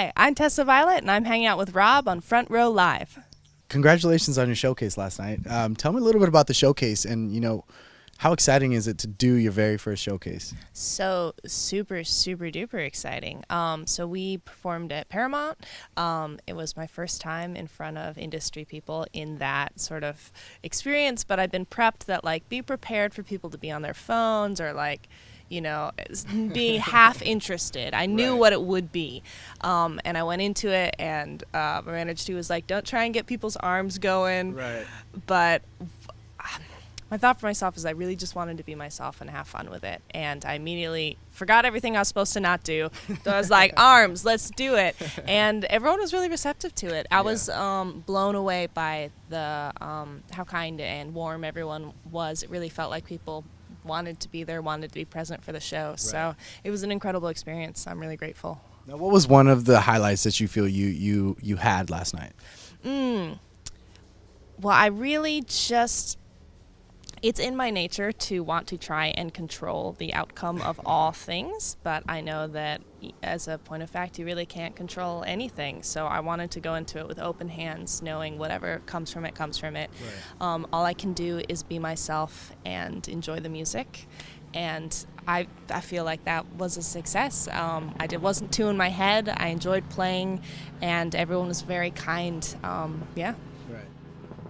Hi, I'm Tessa Violet, and I'm hanging out with Rob on Front Row Live. Congratulations on your showcase last night. Tell me a little bit about the showcase and, how exciting is it to do your very first showcase? So super, super duper exciting. So we performed at Paramount. It was my first time in front of industry people in that sort of experience, but I've been prepped that, be prepared for people to be on their phones or, being half interested. I knew what it would be. And I went into it, and my manager was like, don't try and get people's arms going. Right. But my thought for myself is I really just wanted to be myself and have fun with it. And I immediately forgot everything I was supposed to not do. So I was like, arms, let's do it. And everyone was really receptive to it. I was blown away by the how kind and warm everyone was. It really felt like people wanted to be there, wanted to be present for the show. Right. So it was an incredible experience. I'm really grateful. Now, what was one of the highlights that you feel you had last night? Well, I really just... It's in my nature to want to try and control the outcome of all things, but I know that as a point of fact, you really can't control anything. So I wanted to go into it with open hands, knowing whatever comes from it, comes from it. Right. All I can do is be myself and enjoy the music. And I feel like that was a success. Wasn't too in my head. I enjoyed playing, and everyone was very kind. Yeah. Right.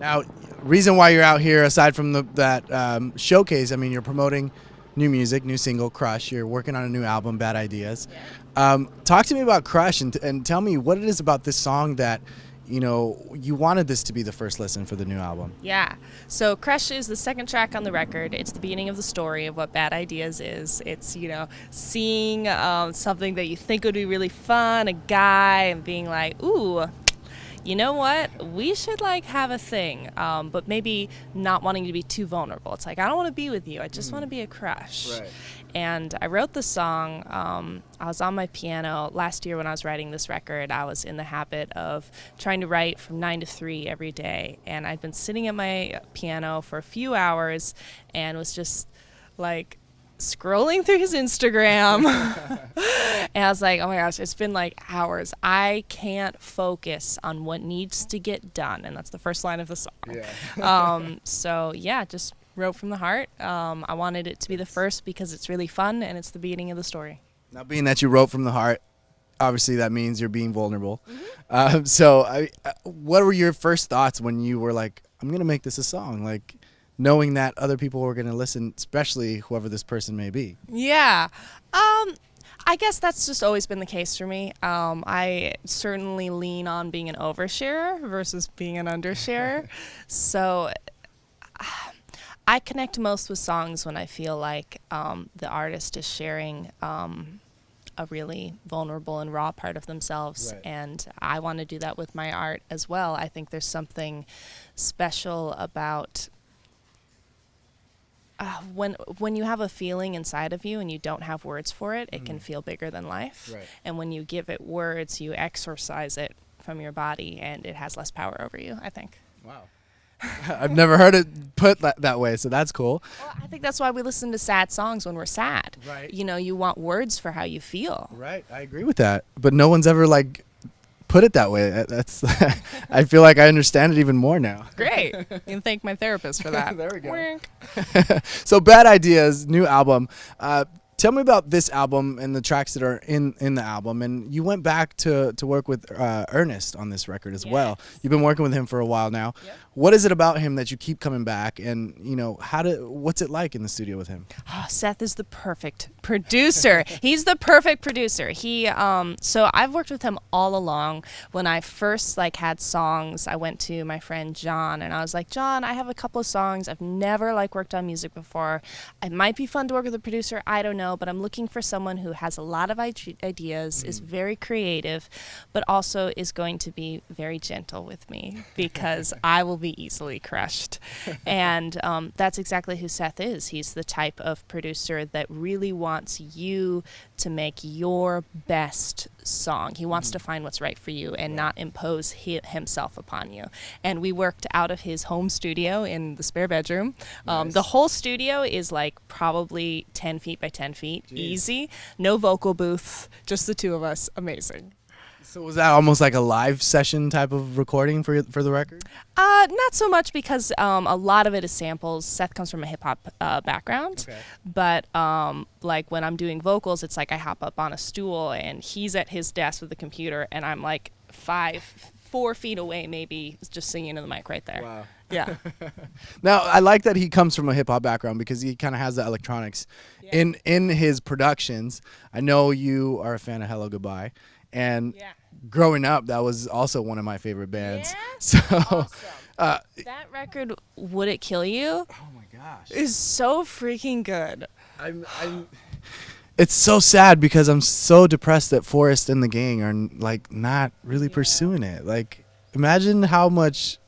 Now, reason why you're out here, aside from that showcase, I mean, you're promoting new music, new single, Crush. You're working on a new album, Bad Ideas. Yeah. Talk to me about Crush and tell me what it is about this song that, you wanted this to be the first listen for the new album. Yeah. So Crush is the second track on the record. It's the beginning of the story of what Bad Ideas is. It's, seeing something that you think would be really fun, a guy, and being like, ooh, you know what? We should have a thing, but maybe not wanting to be too vulnerable. It's like, I don't want to be with you. I just want to be a crush. Right. And I wrote the song. I was on my piano last year when I was writing this record. I was in the habit of trying to write from 9 to 3 every day. And I'd been sitting at my piano for a few hours and was just scrolling through his Instagram. And I was like, oh my gosh, it's been hours. I can't focus on what needs to get done. And that's the first line of the song. Yeah. Just wrote from the heart. I wanted it to be the first because it's really fun and it's the beginning of the story. Now, being that you wrote from the heart, obviously that means you're being vulnerable. Mm-hmm. What were your first thoughts when you were like, I'm going to make this a song? Knowing that other people were going to listen, especially whoever this person may be. Yeah. I guess that's just always been the case for me. I certainly lean on being an oversharer versus being an undersharer. So I connect most with songs when I feel like the artist is sharing a really vulnerable and raw part of themselves. Right. And I want to do that with my art as well. I think there's something special about when you have a feeling inside of you and you don't have words for it, it can feel bigger than life. Right. And when you give it words, you exorcise it from your body, and it has less power over you, I think. Wow. I've never heard it put that way, so that's cool. Well, I think that's why we listen to sad songs when we're sad. Right. You want words for how you feel. Right. I agree with that. But no one's ever put it that way. That's I feel like I understand it even more now. Great. You can thank my therapist for that. There we go. So Bad Ideas, new album. Tell me about this album and the tracks that are in the album. And you went back to work with Ernest on this record as well. You've been working with him for a while now. Yep. What is it about him that you keep coming back? And, what's it like in the studio with him? Oh, Seth is the perfect producer. He's the perfect producer. So I've worked with him all along. When I first had songs, I went to my friend John and I was like, John, I have a couple of songs. I've never worked on music before. It might be fun to work with a producer. I don't know, but I'm looking for someone who has a lot of ideas, is very creative, but also is going to be very gentle with me because I will be easily crushed. And that's exactly who Seth is. He's the type of producer that really wants you to make your best song. He wants to find what's right for you and not impose himself upon you. And we worked out of his home studio in the spare bedroom. Nice. The whole studio is probably 10 feet by 10 feet. Jeez. Easy. No vocal booth. Just the two of us. Amazing. So was that almost like a live session type of recording for the record? Not so much because a lot of it is samples. Seth comes from a hip hop background, Okay. but like when I'm doing vocals, it's like I hop up on a stool and he's at his desk with the computer, and I'm like 4 feet away, maybe, just singing into the mic right there. Wow. Yeah. Now I like that he comes from a hip hop background because he kind of has the electronics in his productions. I know you are a fan of Hello Goodbye, and Yeah. growing up, that was also one of my favorite bands. Yeah? So, Awesome. uh, That record, Would It Kill You, oh my gosh, is so freaking good. I'm. It's so sad because I'm so depressed that Forrest and the gang are like not really pursuing it. Like, imagine how much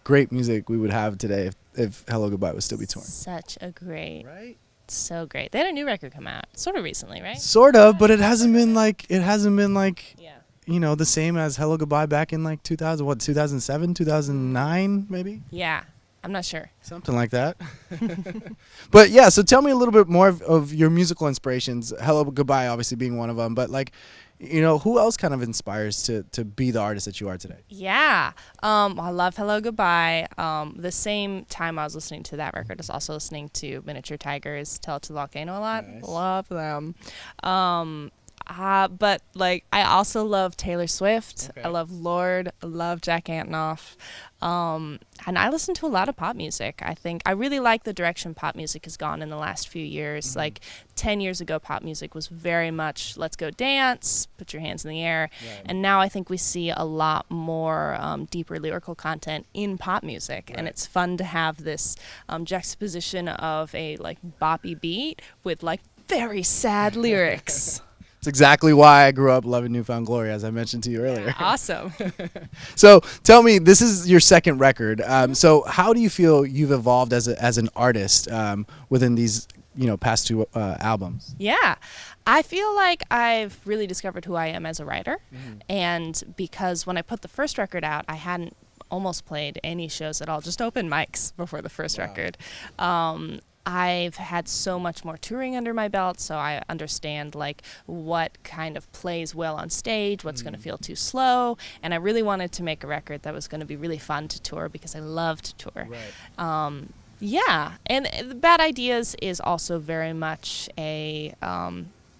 great music we would have today if Hello Goodbye was still be touring. Such a great, Right? so great. They had a new record come out, sort of recently, right? Sort of, but it hasn't been like Yeah. you know, the same as Hello Goodbye back in like 2007, 2009 maybe? Yeah. I'm not sure. Something like that. But yeah, so tell me a little bit more of your musical inspirations. Hello Goodbye obviously being one of them, but like, you know, who else kind of inspires to be the artist that you are today? Yeah. I love Hello Goodbye. The same time I was listening to that record, I was also listening to Miniature Tigers, Tell It to the Volcano a lot. Nice. Love them. But like, I also love Taylor Swift. Okay. I love Lorde. I love Jack Antonoff. And I listen to a lot of pop music. I think I really like the direction pop music has gone in the last few years. Mm-hmm. Like 10 years ago, pop music was very much let's go dance, put your hands in the air. Right. And now I think we see a lot more deeper lyrical content in pop music. Right. And it's fun to have this juxtaposition of a like boppy beat with like very sad lyrics. It's exactly why I grew up loving Newfound Glory, as I mentioned to you earlier. Awesome. So tell me, this is your second record. So how do you feel you've evolved as an artist within these past two albums? Yeah. I feel like I've really discovered who I am as a writer. Mm-hmm. And because when I put the first record out, I hadn't almost played any shows at all, just open mics before the first Wow. record. I've had so much more touring under my belt, so I understand like what kind of plays well on stage, what's going to feel too slow, and I really wanted to make a record that was going to be really fun to tour because I love to tour. Right. Yeah, and Bad Ideas is also very much a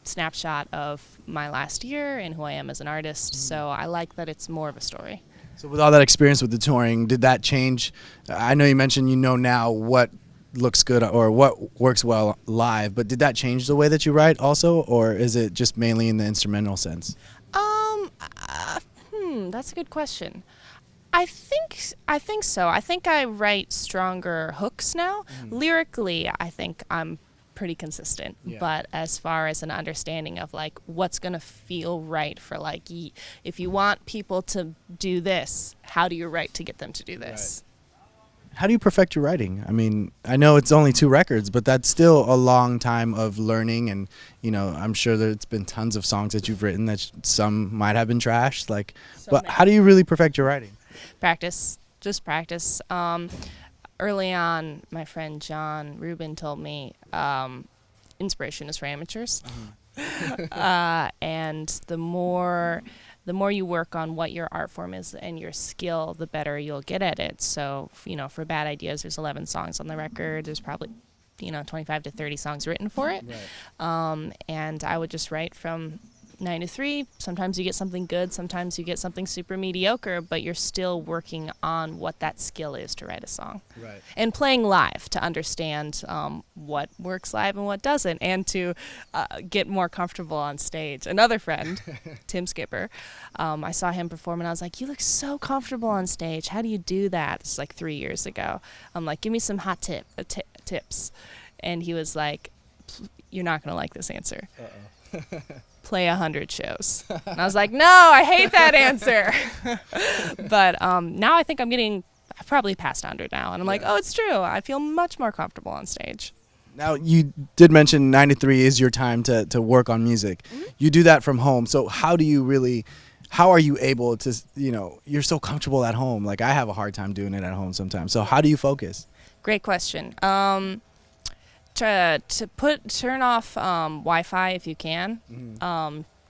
snapshot of my last year and who I am as an artist, so I like that it's more of a story. So with all that experience with the touring, did that change? I know you mentioned now what looks good or what works well live, but did that change the way that you write also, or is it just mainly in the instrumental sense? That's a good question. I think so. I think I write stronger hooks now. Lyrically, I think I'm pretty consistent. Yeah. But as far as an understanding of like what's gonna feel right for like if you want people to do this, how do you write to get them to do this? How do you perfect your writing? I mean, I know it's only 2 records, but that's still a long time of learning, and I'm sure there's been tons of songs that you've written that some might have been trashed. Like, So but many. how do you really perfect your writing? Practice. Just practice. Early on, my friend John Rubin told me inspiration is for amateurs. And the more you work on what your art form is and your skill, the better you'll get at it. So, for Bad Ideas, there's 11 songs on the record. There's probably, 25 to 30 songs written for it. Right. And I would just write from 9 to 3. Sometimes you get something good. Sometimes you get something super mediocre, but you're still working on what that skill is to write a song. Right. And playing live to understand what works live and what doesn't, and to get more comfortable on stage. Another friend, Tim Skipper, I saw him perform and I was like, you look so comfortable on stage. How do you do that? This is like 3 years ago. I'm like, give me some hot tips. And he was like, you're not going to like this answer. Play 100 shows. And I was like, no, I hate that answer. But now I think I've probably passed 100 now. And I'm like, oh, it's true. I feel much more comfortable on stage. Now, you did mention 93 is your time to work on music. Mm-hmm. You do that from home. So how are you able to, you're so comfortable at home. Like, I have a hard time doing it at home sometimes. So how do you focus? Great question. Turn off Wi-Fi if you can.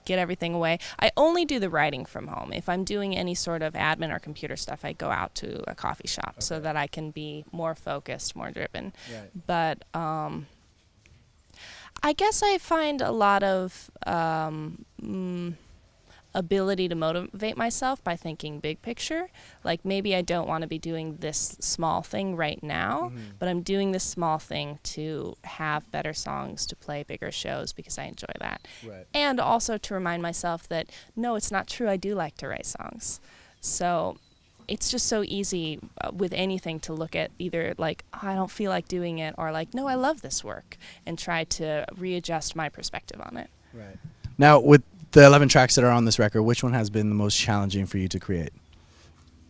get everything away. I only do the writing from home. If I'm doing any sort of admin or computer stuff, I go out to a coffee shop so that I can be more focused, more driven. Right. But I guess I find a lot of ability to motivate myself by thinking big picture. Like maybe I don't want to be doing this small thing right now, but I'm doing this small thing to have better songs to play bigger shows because I enjoy that. Right. And also to remind myself that no, it's not true. I do like to write songs. So it's just so easy with anything to look at either like, oh, I don't feel like doing it, or like, no, I love this work, and try to readjust my perspective on it. Right. Now, with the 11 tracks that are on this record, which one has been the most challenging for you to create?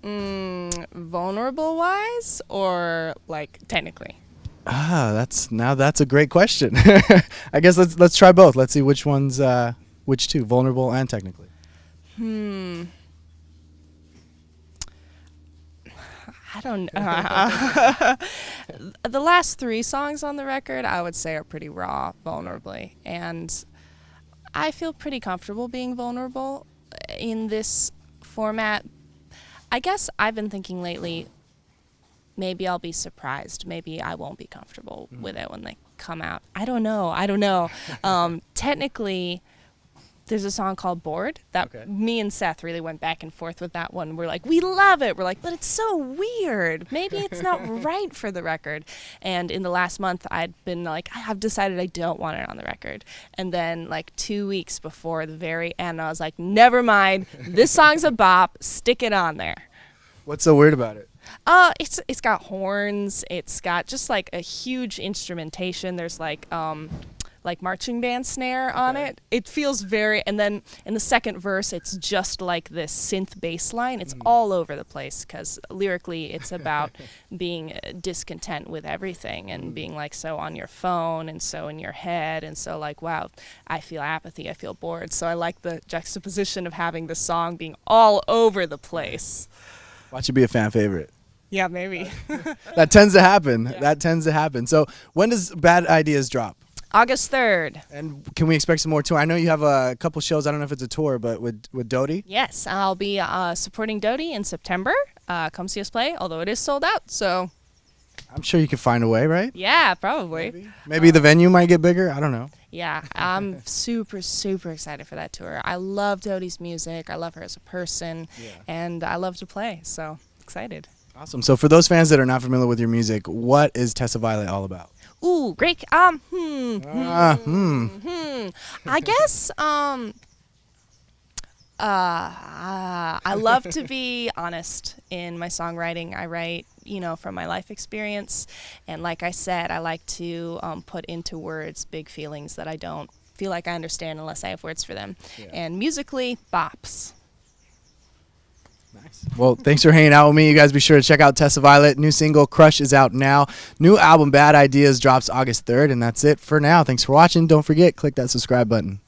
Vulnerable wise or like technically? That's a great question. I guess let's try both. Let's see which one's which two, vulnerable and technically. I don't the last 3 songs on the record I would say are pretty raw, vulnerably, and I feel pretty comfortable being vulnerable in this format. I guess I've been thinking lately, maybe I'll be surprised. Maybe I won't be comfortable with it when they come out. I don't know. Technically, there's a song called Bored that me and Seth really went back and forth with that one. We're like, we love it. We're like, but it's so weird. Maybe it's not right for the record. And in the last month, I'd been like, I've decided I don't want it on the record. And then like 2 weeks before the very end, I was like, never mind. This song's a bop. Stick it on there. What's so weird about it? It's got horns. It's got just like a huge instrumentation. There's like marching band snare on it. It feels very, and then in the second verse, it's just like this synth bass line. It's all over the place because lyrically it's about being discontent with everything and being like so on your phone and so in your head and so like, wow, I feel apathy, I feel bored. So I like the juxtaposition of having the song being all over the place. Watch it be a fan favorite. Yeah, maybe. That tends to happen. Yeah. That tends to happen. So when does Bad Ideas drop? August 3rd. And can we expect some more tour? I know you have a couple shows. I don't know if it's a tour, but with Dodie? Yes, I'll be supporting Dodie in September. Come see us play, although it is sold out. So I'm sure you can find a way, right? yeah, probably. Maybe the venue might get bigger. I don't know. Yeah, I'm super, super excited for that tour. I love Dodie's music. I love her as a person, and I love to play. So excited. Awesome. So for those fans that are not familiar with your music, what is Tessa Violet all about? Ooh, great. I guess I love to be honest in my songwriting. I write, from my life experience, and like I said, I like to put into words big feelings that I don't feel like I understand unless I have words for them. Yeah. And musically, bops. Nice. Well, thanks for hanging out with me. You guys be sure to check out Tessa Violet. New single, Crush, is out now. New album, Bad Ideas, drops August 3rd. And that's it for now. Thanks for watching. Don't forget, click that subscribe button.